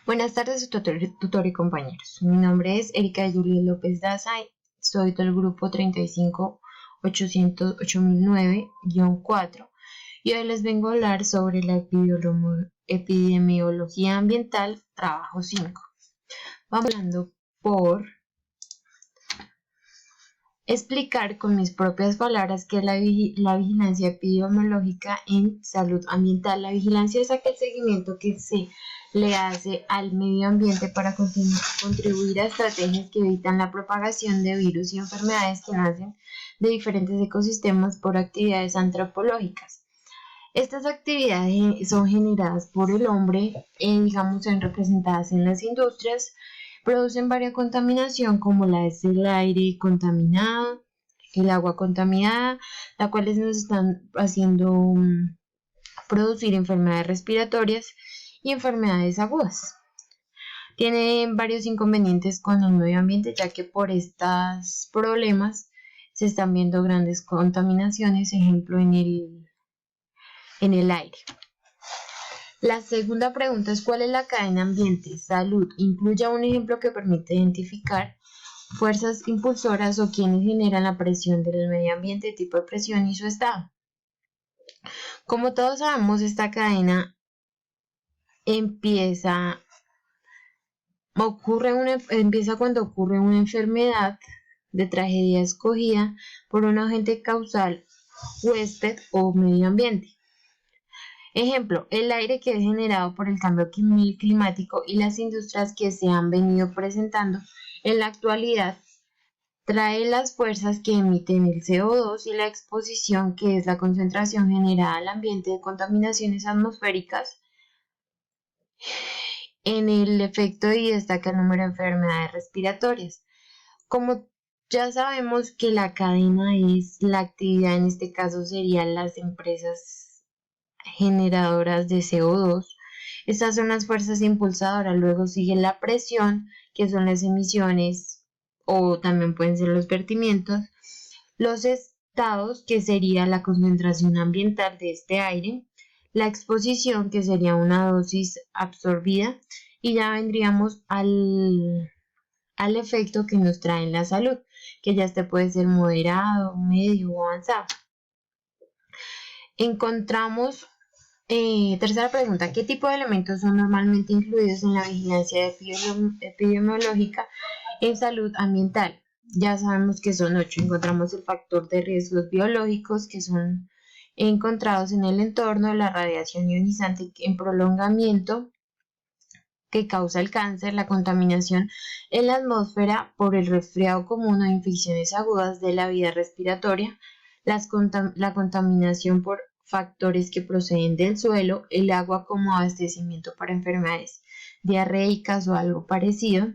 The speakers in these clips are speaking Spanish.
Buenas tardes, tutor y compañeros. Mi nombre es Erika Julia López Daza y soy del grupo 35809-4 y hoy les vengo a hablar sobre la epidemiología ambiental, trabajo 5. Vamos hablando por explicar con mis propias palabras qué es la vigilancia epidemiológica en salud ambiental. La vigilancia es aquel seguimiento que se le hace al medio ambiente para contribuir a estrategias que evitan la propagación de virus y enfermedades que nacen de diferentes ecosistemas por actividades antropológicas. Estas actividades son generadas por el hombre, son representadas en las industrias, producen varias contaminación como la es el aire contaminado, el agua contaminada, las cuales nos están haciendo producir enfermedades respiratorias y enfermedades agudas. Tiene varios inconvenientes con el medio ambiente, ya que por estos problemas se están viendo grandes contaminaciones, ejemplo en el aire. La segunda pregunta es: ¿cuál es la cadena ambiente? Salud. Incluye un ejemplo que permite identificar fuerzas impulsoras o quienes generan la presión del medio ambiente, tipo de presión y su estado. Como todos sabemos, esta cadena empieza cuando ocurre una enfermedad de tragedia escogida por un agente causal, huésped o medio ambiente. Ejemplo, el aire que es generado por el cambio climático y las industrias que se han venido presentando en la actualidad trae las fuerzas que emiten el CO2 y la exposición, que es la concentración generada al ambiente de contaminaciones atmosféricas, en el efecto y destaca el número de enfermedades respiratorias. Como ya sabemos que la cadena es la actividad, en este caso serían las empresas generadoras de CO2. Estas son las fuerzas impulsadoras. Luego sigue la presión, que son las emisiones o también pueden ser los vertimientos. Los estados, que sería la concentración ambiental de este aire. La exposición, que sería una dosis absorbida. Y ya vendríamos al efecto que nos trae en la salud, que ya puede ser moderado, medio o avanzado. Encontramos tercera pregunta: ¿qué tipo de elementos son normalmente incluidos en la vigilancia epidemiológica en salud ambiental? Ya sabemos que son 8. Encontramos el factor de riesgos biológicos, que son encontrados en el entorno, la radiación ionizante en prolongamiento que causa el cáncer, la contaminación en la atmósfera por el resfriado común o infecciones agudas de la vía respiratoria, la contaminación por factores que proceden del suelo, el agua como abastecimiento para enfermedades diarreicas o algo parecido,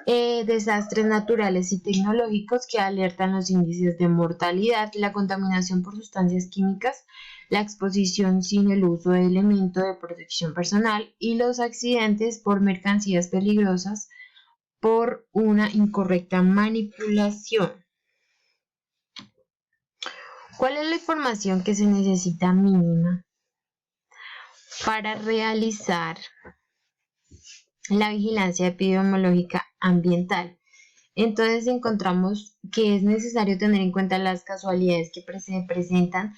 desastres naturales y tecnológicos que alertan los índices de mortalidad, la contaminación por sustancias químicas, la exposición sin el uso de elementos de protección personal y los accidentes por mercancías peligrosas por una incorrecta manipulación. ¿Cuál es la información que se necesita mínima para realizar la vigilancia epidemiológica ambiental? Entonces encontramos que es necesario tener en cuenta las casualidades que se presentan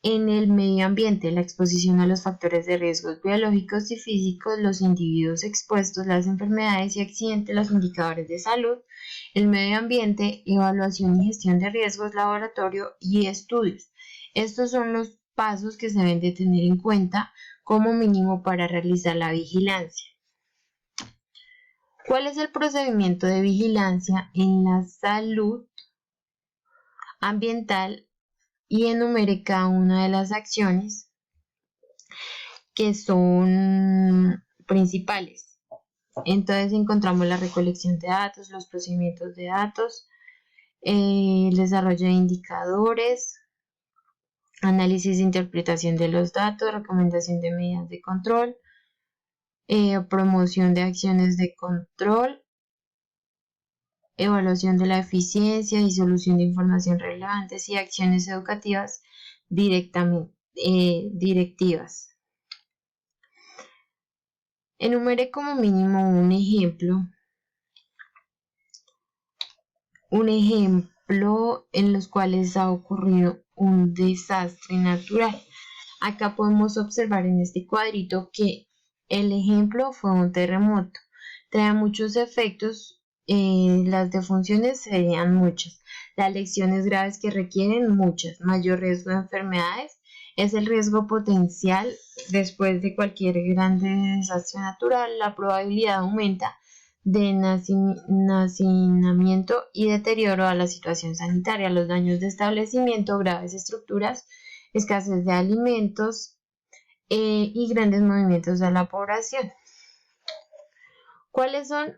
en el medio ambiente, la exposición a los factores de riesgos biológicos y físicos, los individuos expuestos, las enfermedades y accidentes, los indicadores de salud, el medio ambiente, evaluación y gestión de riesgos, laboratorio y estudios. Estos son los pasos que se deben de tener en cuenta como mínimo para realizar la vigilancia. ¿Cuál es el procedimiento de vigilancia en la salud ambiental? Y enumere cada una de las acciones que son principales. Entonces encontramos la recolección de datos, los procedimientos de datos, el desarrollo de indicadores, análisis e interpretación de los datos, recomendación de medidas de control, promoción de acciones de control, evaluación de la eficiencia, disolución de información relevantes y acciones educativas directivas. Enumere como mínimo un ejemplo en los cuales ha ocurrido un desastre natural. Acá podemos observar en este cuadrito que el ejemplo fue un terremoto. Trae muchos efectos, las defunciones serían muchas, las lesiones graves que requieren muchas, mayor riesgo de enfermedades, es el riesgo potencial después de cualquier grande desastre natural, la probabilidad aumenta de nacinamiento y deterioro a la situación sanitaria, los daños de establecimiento, graves estructuras, escasez de alimentos y grandes movimientos de la población. ¿Cuáles son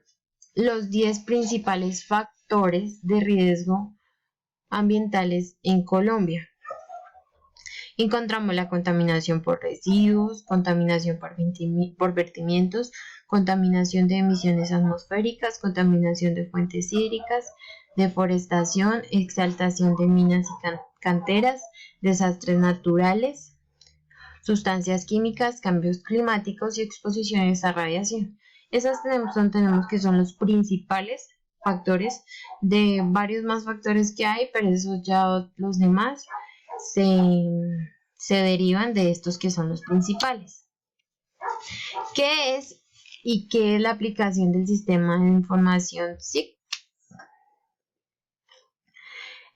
los 10 principales factores de riesgo ambientales en Colombia? Encontramos la contaminación por residuos, contaminación por vertimientos, contaminación de emisiones atmosféricas, contaminación de fuentes hídricas, deforestación, exaltación de minas y canteras, desastres naturales, sustancias químicas, cambios climáticos y exposiciones a radiación. Esas tenemos que son los principales factores de varios más factores que hay, pero eso ya los demás se derivan de estos que son los principales. ¿Qué es y qué es la aplicación del sistema de información SIC?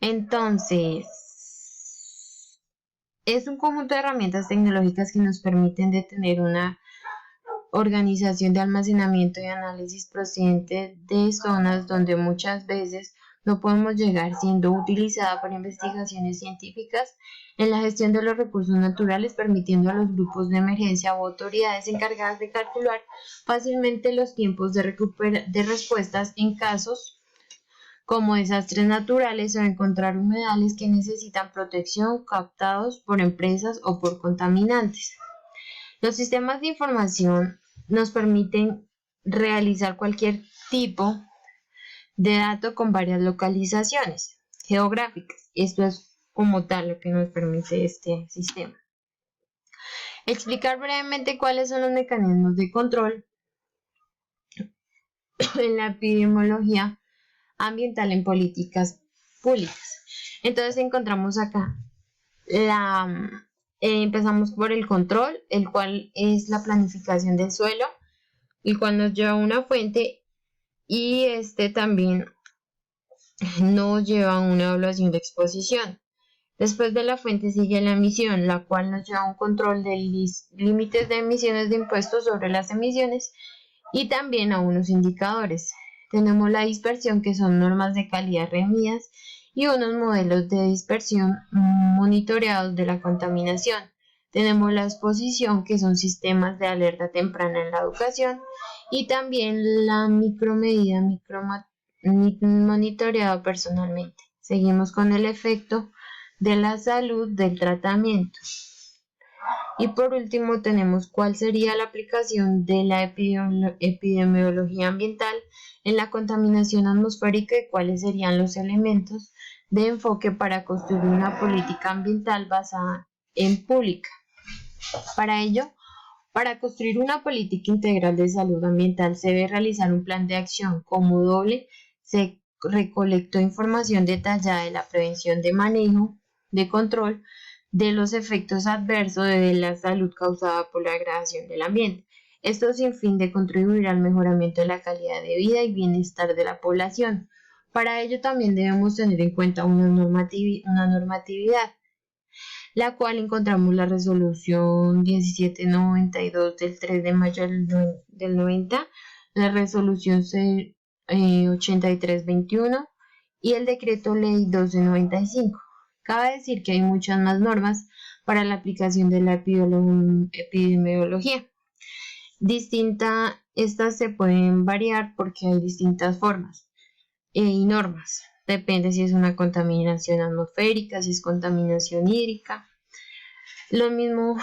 Entonces, es un conjunto de herramientas tecnológicas que nos permiten de tener una organización de almacenamiento y análisis procedente de zonas donde muchas veces no podemos llegar, siendo utilizada para investigaciones científicas en la gestión de los recursos naturales, permitiendo a los grupos de emergencia o autoridades encargadas de calcular fácilmente los tiempos de respuestas en casos como desastres naturales o encontrar humedales que necesitan protección captados por empresas o por contaminantes. Los sistemas de información nos permiten realizar cualquier tipo de dato con varias localizaciones geográficas. Esto es como tal lo que nos permite este sistema. Explicar brevemente cuáles son los mecanismos de control en la epidemiología ambiental en políticas públicas. Entonces encontramos acá empezamos por el control, el cual es la planificación del suelo, el cual nos lleva a una fuente y este también nos lleva a una evaluación de exposición. Después de la fuente sigue la emisión, la cual nos lleva a un control de límites de emisiones de impuestos sobre las emisiones y también a unos indicadores. Tenemos la dispersión, que son normas de calidad reunidas, y unos modelos de dispersión monitoreados de la contaminación. Tenemos la exposición, que son sistemas de alerta temprana en la educación, y también la micromedida monitoreado personalmente. Seguimos con el efecto de la salud del tratamiento. Y por último tenemos cuál sería la aplicación de la epidemiología ambiental en la contaminación atmosférica y cuáles serían los elementos de enfoque para construir una política ambiental basada en pública. Para ello, para construir una política integral de salud ambiental se debe realizar un plan de acción. Como doble, se recolectó información detallada de la prevención, de manejo, de control de los efectos adversos de la salud causada por la degradación del ambiente. Esto sin fin de contribuir al mejoramiento de la calidad de vida y bienestar de la población. Para ello también debemos tener en cuenta una normatividad, la cual encontramos la resolución 1792 del 3 de mayo del 90, la resolución 8321 y el decreto ley 1295. Cabe decir que hay muchas más normas para la aplicación de la epidemiología. Estas se pueden variar porque hay distintas formas y normas. Depende si es una contaminación atmosférica, si es contaminación hídrica. Lo mismo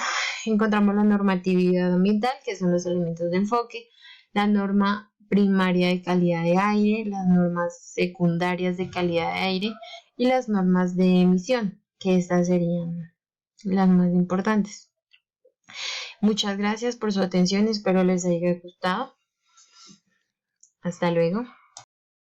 encontramos la normatividad ambiental, que son los elementos de enfoque, la norma primaria de calidad de aire, las normas secundarias de calidad de aire y las normas de emisión, que estas serían las más importantes. Muchas gracias por su atención, espero les haya gustado. Hasta luego.